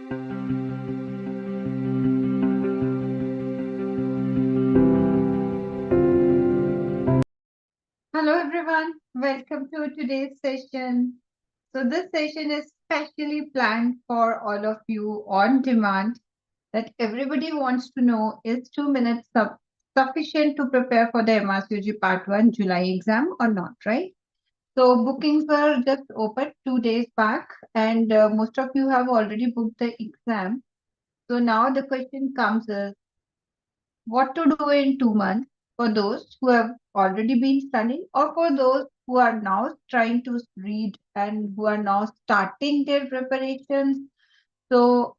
Hello everyone, welcome to today's session. So this session is specially planned for all of you on demand that everybody wants to know, is 2 minutes sufficient to prepare for the MRCOG Part 1 July exam or not, right? So bookings were just opened 2 days back and most of you have already booked the exam. So now the question comes is, what to do in 2 months for those who have already been studying or for those who are now trying to read and who are now starting their preparations. So,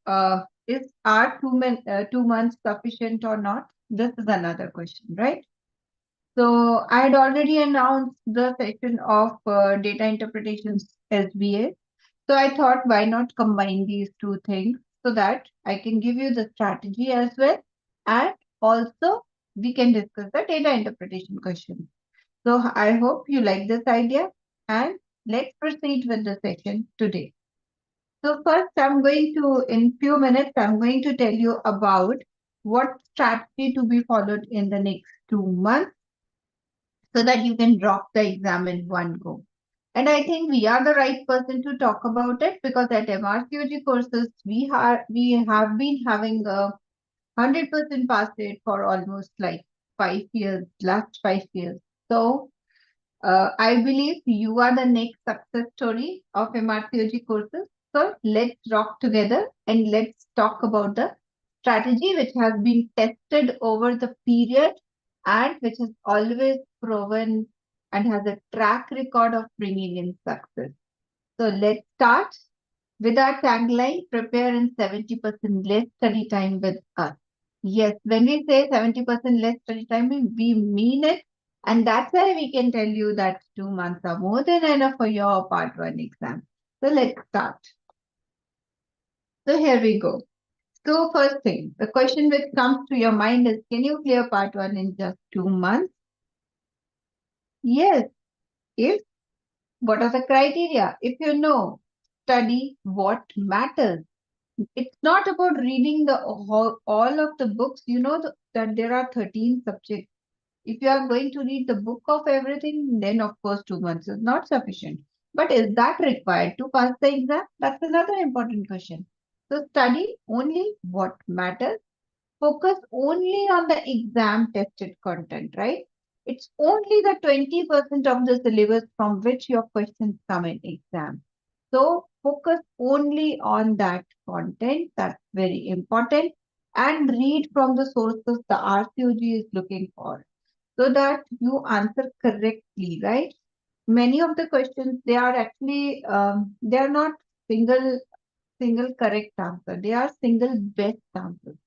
is our 2 months sufficient or not? This is another question, right? So, I had already announced the session of data interpretations SBA. So, I thought why not combine these two things so that I can give you the strategy as well, and also we can discuss the data interpretation question. So, I hope you like this idea, and let's proceed with the session today. So first, in few minutes, I'm going to tell you about what strategy to be followed in the next 2 months so that you can drop the exam in one go. And I think we are the right person to talk about it because at MRCOG courses, we have been having a 100% pass rate for almost like 5 years, last 5 years. So I believe you are the next success story of MRCOG courses. So let's rock together and let's talk about the strategy which has been tested over the period and which has always proven and has a track record of bringing in success. So let's start with our tagline, prepare in 70% less study time with us. Yes, when we say 70% less study time, we mean it. And that's why we can tell you that 2 months are more than enough for your part one exam. So let's start. So here we go. So first thing, the question which comes to your mind is, can you clear part one in just 2 months? Yes. If, what are the criteria? If you know, study what matters. It's not about reading all of the books. You know that there are 13 subjects. If you are going to read the book of everything, then of course 2 months is not sufficient. But is that required to pass the exam? That's another important question. So study only what matters. Focus only on the exam tested content, right? It's only the 20% of the syllabus from which your questions come in exam. So focus only on that content. That's very important. And read from the sources the RCOG is looking for so that you answer correctly, right? Many of the questions, they are actually, they are not single correct answer. They are single best answers.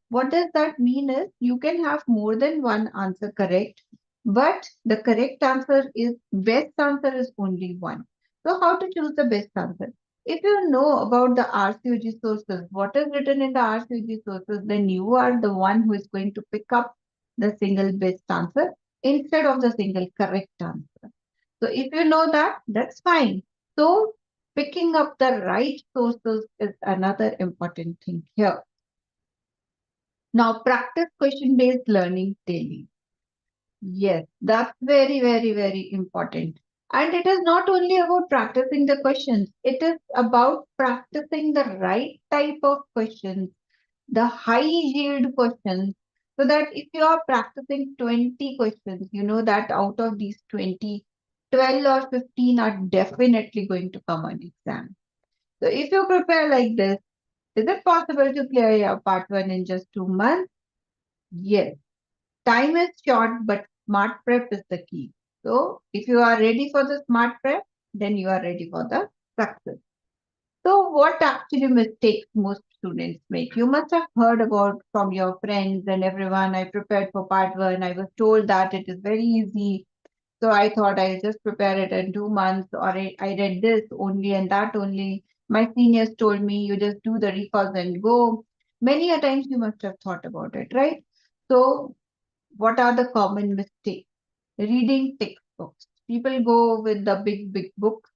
What does that mean is you can have more than one answer correct, but the correct answer is best answer is only one. So how to choose the best answer? If you know about the RCOG sources, what is written in the RCOG sources, then you are the one who is going to pick up the single best answer instead of the single correct answer. So if you know that, that's fine. So picking up the right sources is another important thing here. Now, practice question-based learning daily. Yes, that's very, very, very important. And it is not only about practicing the questions, it is about practicing the right type of questions, the high yield questions, so that if you are practicing 20 questions, you know that out of these 20, 12 or 15 are definitely going to come on exam. So if you prepare like this, is it possible to clear your part one in just 2 months? Yes. Time is short, but smart prep is the key. So if you are ready for the smart prep, then you are ready for the success. So what actually mistakes most students make? You must have heard about from your friends and everyone. I prepared for part one. I was told that it is very easy. So I thought I'll just prepare it in 2 months, or I read this only and that only. My seniors told me you just do the recalls and go. Many a times you must have thought about it, right? So what are the common mistakes? Reading textbooks. People go with the big, big books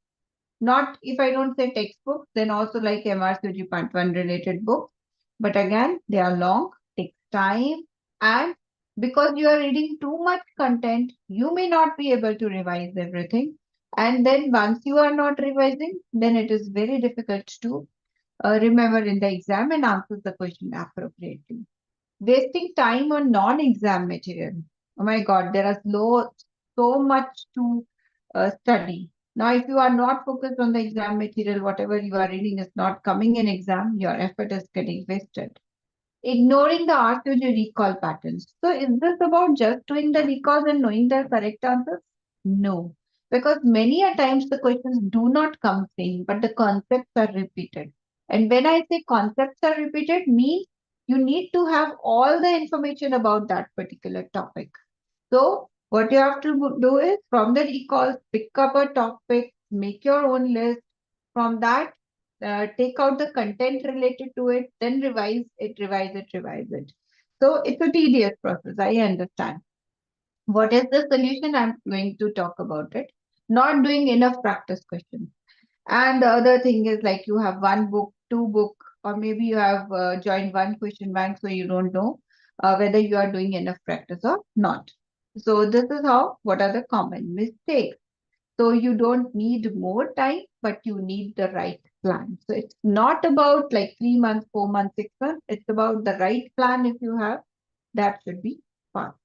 Not if I don't say textbooks, then also like MRCOG Part 1 related books. But again, they are long, takes time, and because you are reading too much content, you may not be able to revise everything. And then once you are not revising, then it is very difficult to remember in the exam and answer the question appropriately. Wasting time on non-exam material. Oh my God, there are so much to study. Now, if you are not focused on the exam material, whatever you are reading is not coming in exam, your effort is getting wasted. Ignoring the RQG recall patterns. So, is this about just doing the recalls and knowing the correct answers? No, because many a times the questions do not come same, but the concepts are repeated. And when I say concepts are repeated, means you need to have all the information about that particular topic. So, what you have to do is from the recalls, pick up a topic, make your own list. From that, take out the content related to it, then revise it, revise it, revise it. So, it's a tedious process. I understand. What is the solution? I'm going to talk about it. Not doing enough practice questions. And the other thing is like you have one book, two book, or maybe you have joined one question bank, so you don't know whether you are doing enough practice or not. So this is how, what are the common mistakes? So you don't need more time, but you need the right plan. So it's not about like 3 months, 4 months, 6 months. It's about the right plan if you have, that should be fast.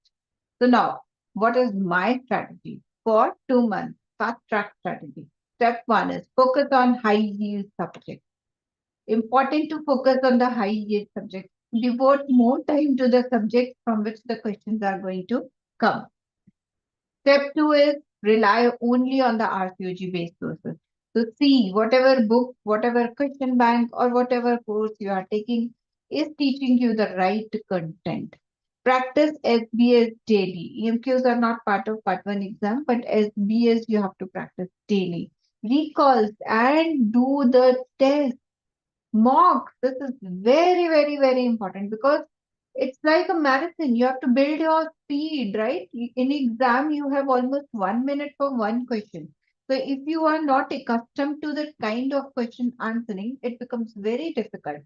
So now, what is my strategy for 2 months? Fast track strategy. Step one is focus on high yield subjects. Important to focus on the high yield subjects. Devote more time to the subjects from which the questions are going to come. Step two is rely only on the RCOG based sources. So see whatever book, whatever question bank, or whatever course you are taking is teaching you the right content. Practice SBS daily. EMQs are not part of part one exam, but SBS you have to practice daily. Recalls and do the test. Mock. This is very, very, very important because it's like a marathon. You have to build your speed, right? In exam, you have almost 1 minute for one question. So if you are not accustomed to that kind of question answering, it becomes very difficult.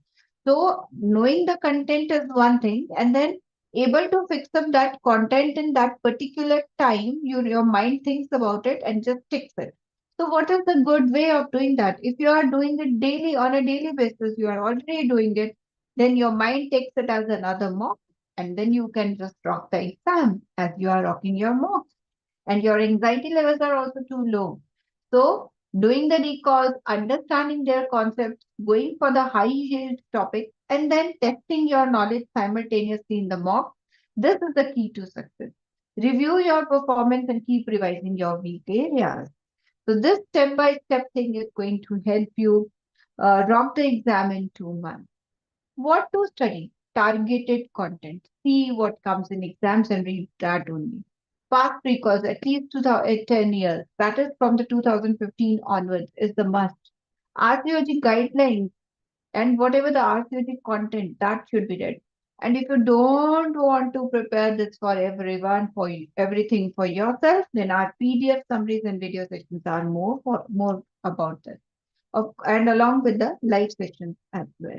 So knowing the content is one thing, and then able to fix up that content in that particular time, your mind thinks about it and just ticks it. So what is the good way of doing that? If you are doing it daily on a daily basis, you are already doing it, then your mind takes it as another mock, and then you can just rock the exam as you are rocking your mocks. And your anxiety levels are also too low. So doing the recalls, understanding their concepts, going for the high yield topic, and then testing your knowledge simultaneously in the mock. This is the key to success. Review your performance and keep revising your weak areas. So this step-by-step thing is going to help you rock the exam in 2 months. What to study? Targeted content. See what comes in exams and read that only. Past recalls, at least 10 years. That is from the 2015 onwards is the must. RCOG guidelines and whatever the RCOG content, that should be read. And if you don't want to prepare this for everyone, for everything for yourself, then our PDF summaries and video sessions are more about this. And along with the live sessions as well.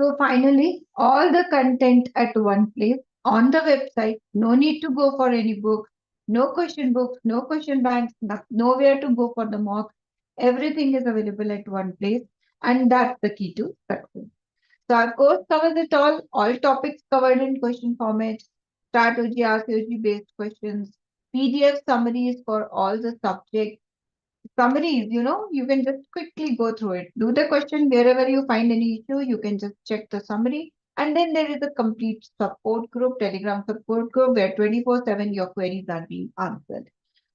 So finally, all the content at one place on the website. No need to go for any books, no books, no question banks, nowhere to go for the mocks. Everything is available at one place, and that's the key to success. So our course covers it all topics covered in question format, strategy, RCOG based questions, PDF summaries for all the subjects, summaries, you can just quickly go through it. Do the question wherever you find any issue, you can just check the summary. And then there is a complete support group, Telegram support group, where 24/7 your queries are being answered.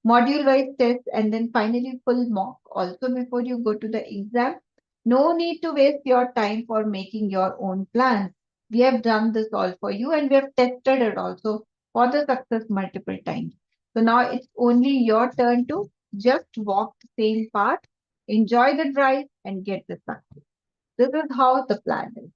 Module-wise tests, and then finally full mock also before you go to the exam. No need to waste your time for making your own plans. We have done this all for you, and we have tested it also for the success multiple times. So now it's only your turn to just walk the same path, enjoy the drive, and get the success. This is how the plan is.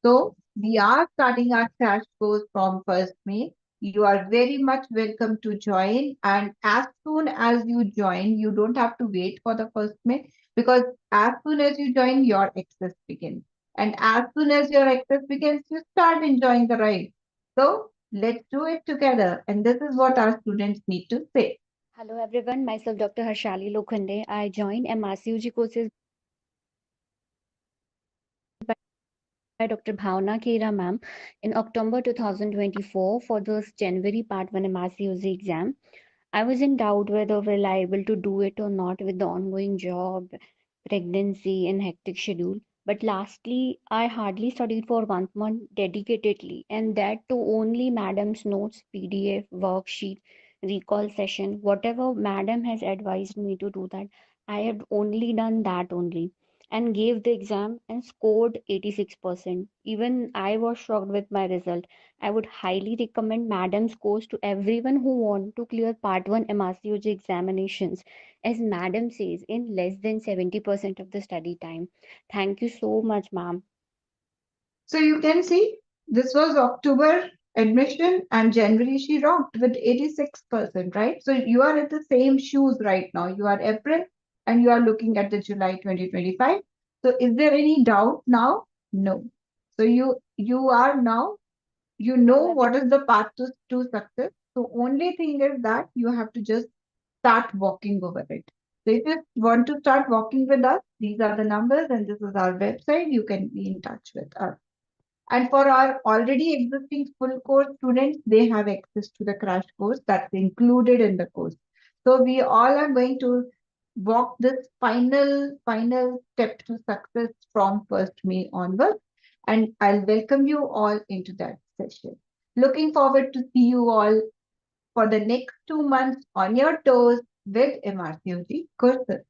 So we are starting our crash course from 1st May. You are very much welcome to join. And as soon as you join, you don't have to wait for the first May, because as soon as you join, your access begins. And as soon as your access begins, you start enjoying the ride. So let's do it together. And this is what our students need to say. Hello everyone, myself Dr. Harshali Lokhande. I joined MRCOG courses by Dr. Bhawnakheragynae ma'am in October 2024 for this January Part 1 MRCOG exam. I was in doubt whether we're liable to do it or not with the ongoing job, pregnancy, and hectic schedule. But lastly, I hardly studied for 1 month dedicatedly, and that too only madam's notes, PDF, worksheet, recall session, whatever madam has advised me to do that. I had only done that only and gave the exam and scored 86%. Even I was shocked with my result. I would highly recommend Madam's course to everyone who want to clear Part 1 MRCOG examinations, as Madam says, in less than 70% of the study time. Thank you so much, ma'am. So you can see this was October admission and January she rocked with 86%, right? So you are at the same shoes right now. You are April and you are looking at the July 2025. So is there any doubt now? No. So you are now, you know Hello, what is the path to success. So only thing is that you have to just start walking over it. So if you want to start walking with us, these are the numbers and this is our website. You can be in touch with us. And for our already existing full course students, they have access to the crash course that's included in the course. So we all are going to walk this final step to success from 1st May onwards. And I'll welcome you all into that session. Looking forward to see you all for the next 2 months on your toes with MRCOG courses.